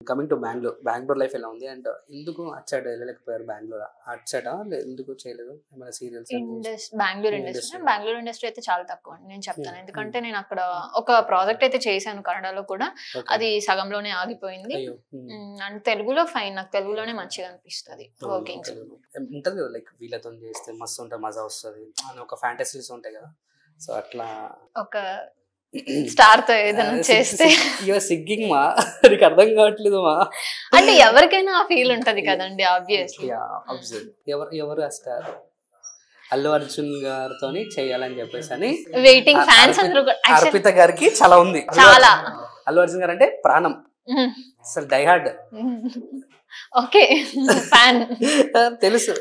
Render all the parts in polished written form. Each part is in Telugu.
కమింగ్ టు బెంగుళూరు లైఫ్ ఎలా ఉంది? అండ్ ఎందుకు అటు సైడ్ వెళ్ళలేకపోయారు బెంగుళూరు? అటు సైడా ఎందుకు చేయలేదు? ఏమైనా సీరియల్స్ బెంగుళూరు ఇండస్ట్రీ అయితే చాలా తక్కువ అండి నేను చెప్తాను. ఎందుకంటే నేను అక్కడ ఒక ప్రాజెక్ట్ అయితే చేశాను కన్నడలో కూడా, అది సగంలోనే ఆగిపోయింది. అండ్ తెలుగులో ఫైన్, నాకు తెలుగులోనే మంచిగా అనిపిస్తుంది వర్కింగ్స్. ఉంటుంది కదా, లైక్ వీళ్ళతో చేస్తే మస్తు ఉంటుంది, మజా వస్తుంది అని ఒక ఫ్యాంటసీస్ ఉంటాయి కదా. సో అట్లా ఒక స్టార్ తో ఏదైనా చేస్తే సిగ్గింగ్ మా నీకు అర్థం కావట్లేదు మా అంటే ఎవరికైనా ఆ ఫీల్ ఉంటది కదండి ఆబ్వియస్లీ. ఎవరు ఆ స్టార్? అల్లు అర్జున్ గారితో చేయాలని చెప్పేసి అని వెయిటింగ్ ఫ్యాన్స్ అందరూ. అర్పిత గారికి చాలా ఉంది, చాలా. అల్లు అర్జున్ గారు అంటే ప్రాణం, అసలు డైహార్డ్. ఓకే ఫ్యాన్ తెలుసు.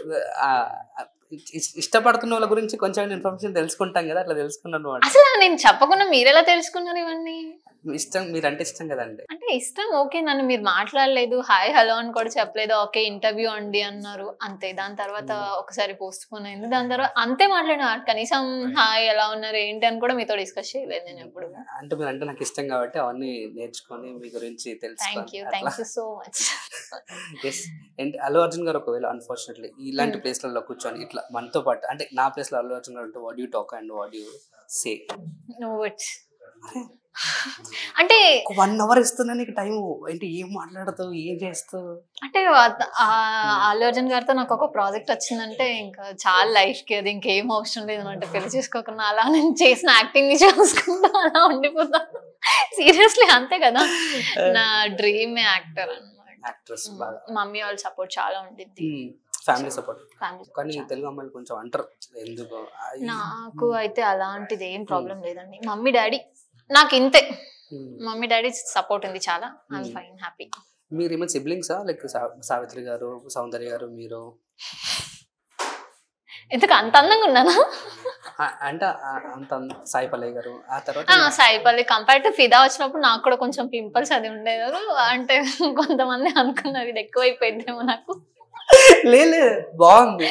ఇష్టపడుతున్న వాళ్ళ గురించి కొంచెం ఇన్ఫర్మేషన్ తెలుసుకుంటాం కదా, అట్లా తెలుసుకున్నాను. అసలు నేను చెప్పకుండా మీరు ఎలా తెలుసుకున్నారు ఇవన్నీ? ఇష్టం, మీరంటే ఇష్టం కదండి. అంటే ఇష్టం, ఓకే. నన్ను మీరు మాట్లాడలేదు, హాయ్ హలో అని కూడా చెప్పలేదు, ఓకే ఇంటర్వ్యూ అండి అన్నారు అంతే. దాని తర్వాత ఒకసారి పోస్ట్ పోన్ అయింది, దాని తర్వాత అంతే మాట్లాడినా, కనీసం హాయ్ ఎలా ఉన్నారు ఏంటి అని కూడా మీతో డిస్కస్ చేయలేదు నేను ఎప్పుడు. అంటే మీరు అంటే నాకు ఇష్టం కాబట్టి అవన్నీ నేర్చుకొని మీ గురించి thank you so much. And Allu Arjun గారు ఒకవేళ అన్ఫార్చునేట్లీ ఇలాంటి ప్లేస్లలో కూర్చొని ఇట్లా మనతో పాటు, అంటే నా ప్లేస్ లో అల్లు అర్జున్ గారు అంటే what you talk and what you say? No words. అంటే 1 hour ఇస్తున్నా నీకు టైం, అంటే ఏం మాట్లాడతావు, ఏం చేస్తావు? అంటే అల్లు అర్జున్ గారితో నాకు ఒక ప్రాజెక్ట్ వచ్చిందంటే ఇంకా చాలా లైఫ్ కి అది ఇంకేం అవసరం లేదు అంటే పెళ్లి చేసుకోకుండా అలా నేను చేసిన యాక్టింగ్ ని చూసుకుంటా అలా ఉండిపోతాను. సీరియస్లీ అంతే కదా, నా డ్రీమ్ యాక్టర్ అన్నమాట. మమ్మీ వాళ్ళ సపోర్ట్ చాలా ఉండిద్ది, ఫ్యామిలీ సపోర్ట్. కానీ తెలుగు అమ్మాయిలు కొంచెం అంటారు ఎందుకు. నాకు అయితే అలాంటిది ఏం ప్రాబ్లం లేదండి. మమ్మీ డాడీ నాకు ఇంతే, మమ్మీ డాడీ సపోర్ట్ ఉంది చాలా, ఐఎమ్ ఫైన్ హ్యాపీ. మీరు ఏమైనా సిబ్లింగ్సా? లైక్ సావిత్రి గారు, సౌందర్య గారు, మీరు ఎందుకు అంత అందంగా ఉన్నానా? అంటే అంత సాయి పల్లవి గారు, ఆ తర్వాత సాయి పల్లవి కంపేర్ టు ఫిదా వచ్చినప్పుడు నాకు కూడా కొంచెం పింపుల్స్ అది ఉండేది. అంటే కొంతమంది అనుకున్నారు ఇది ఎక్కువైపోయిందేమో నాకు. లేదు బాగుంది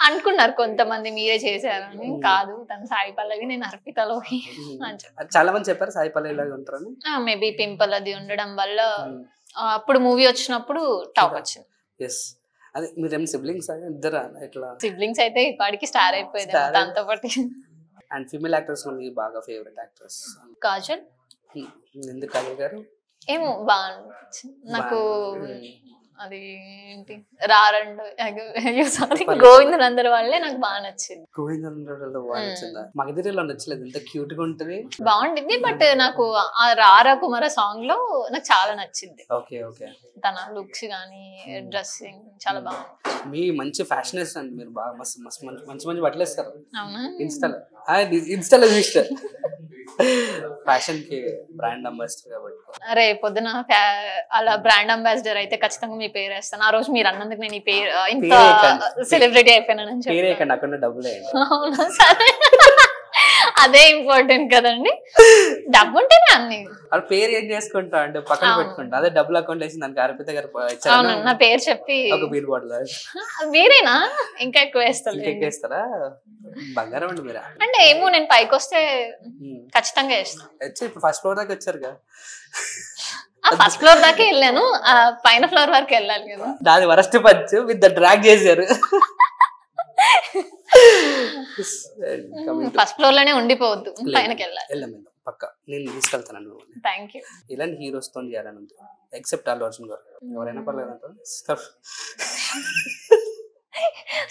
అనుకున్నారు కొంతమంది, మీరే చేశారని. కాదు, తను సాయి పల్లవి, నేను అర్పితలోకి. చాలా మంది చెప్పారు సాయి పల్లవి లాగా ఉంటారని. మేబీ పింపుల్ అది ఉండడం వల్ల అప్పుడు మూవీ వచ్చినప్పుడు టాక్ వచ్చింది. అదే మీరేం సిబ్లింగ్స్ ఇద్దరా? ఇట్లా సిబ్లింగ్స్ అయితే ఇప్పటికి స్టార్ అయిపోయింది దాంతో పాటు. అండ్ ఫీమేల్ యాక్టర్స్ లో మీకు బాగా ఫేవరెట్ యాక్టర్స్? కాజల్. ఎందుకు కాజల్ గారు? ఏమో బాగా అనిపించింది నాకు. అది ఏంటి రారండు సారీ గోవిందనందర్ వాళ్ళే నాకు బాగా నచ్చింది. గోవిందనందర్ బాగా నచ్చిందా? మగధీరలో నచ్చలేదు, ఎంత క్యూట్ గా ఉంటుంది, బాగుంటుంది. బట్ నాకు ఆ రారా కుమార సాంగ్ లో నాకు చాలా నచ్చింది. ఓకే ఓకే, తన లుక్స్ గానీ డ్రెస్సింగ్ చాలా బాగుంది. మీ మంచి ఫ్యాషనేస్ అండి, మీరు బాగా మస్తు మస్తు మంచి మంచి బట్టలు వేస్తారు. అవునా? ఇన్స్టాలో చూస్తే ఫ్యాషన్ కి బ్రాండ్ అంబాసిడర్ కాబట్టి. అరే పొద్దున అలా బ్రాండ్ అంబాసిడర్ అయితే ఖచ్చితంగా మీ పేరు వేస్తాను. ఆ రోజు మీరు అన్నందుకు నేను ఈ పేరు ఇంత సెలబ్రిటీ అయిపోయినానని చెప్పి అక్కడ డబ్బులే. సరే అదే ఇంపార్టెంట్ కదండి, డబ్బు ఉంటేనే అన్ని. అది పేరు ఏం చేసుకుంటా అంటే పక్కన పెట్టుకుంటా, అదే డబ్బులు అకౌంట్ వేసి దానికి అర్పిత గారు నా పేరు చెప్పి ఒక బీర్ బాటిల్. మీరేనా ఇంకా ఎక్కువ వేస్తారు? వేస్తారా? బంగారం అండి మీరా? అంటే ఏమో నేను పైకి వస్తే ఖచ్చితంగా వేస్తాను. ఇప్పుడు ఫస్ట్ ఫ్లోర్ దాకా వచ్చారు కదా? ఫస్ట్ ఫ్లోర్ దాకా వెళ్ళాను, పైన ఫ్లోర్ వరకు వెళ్ళాలి కదా. దాని వరస్ట్ పంచ్ విత్ డ్రాగ్ చేశారు. ఫస్ట్ ఫ్లోర్ లోనే ఉండిపోవద్దు, పైనకి వెళ్ళాలి పక్క. నేను తీసుకెళ్తాను. Thank you. ఇలాంటి హీరోస్ తో చేయాలని ఉంది, ఎక్సెప్ట్ అల్లు అర్జున్ గారు. ఎవరైనా పర్లేదు.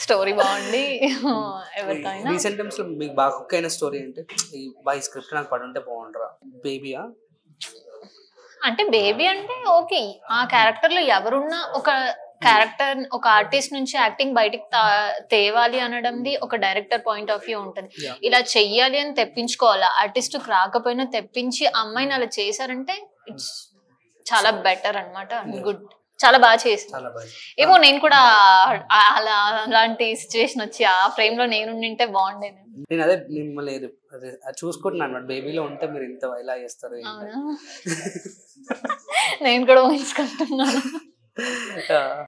స్టోరీ బాగుంది ఎవరికైనా. రీసెంట్ టైమ్స్ లో మీకు బాగా కుక్ అయిన స్టోరీ అంటే ఈ స్క్రిప్ట్ నాకు పడి ఉంటే బాగుండరా? బేబీయా? అంటే బేబీ అంటే ఓకే, ఆ క్యారెక్టర్ లో ఎవరున్నా ఒక క్యారెక్టర్, ఒక ఆర్టిస్ట్ నుంచి యాక్టింగ్ బయటికి తేవాలి అనడంది ఒక డైరెక్టర్ పాయింట్ ఆఫ్ వ్యూ ఉంటుంది. ఇలా చెయ్యాలి అని తెప్పించుకోవాలి, ఆర్టిస్ట్ రాకపోయినా తెప్పించి అమ్మాయిని అలా చేశారంటే ఇట్స్ చాలా బెటర్ అన్నమాట. గుడ్, చాలా బాగా చేశారు. ఏమో నేను కూడా అలాంటి సిచ్యువేషన్ వచ్చి ఆ ఫ్రేమ్ లో నేను ఉంటే బాగుండేది. నేను అదే మిమ్మల్ని చూసుకుంటున్నాను, బేబీలో ఉంటే మీరు ఇంత ఇలా చేస్తారు. నేను కూడా ఊహించుకుంటున్నాను.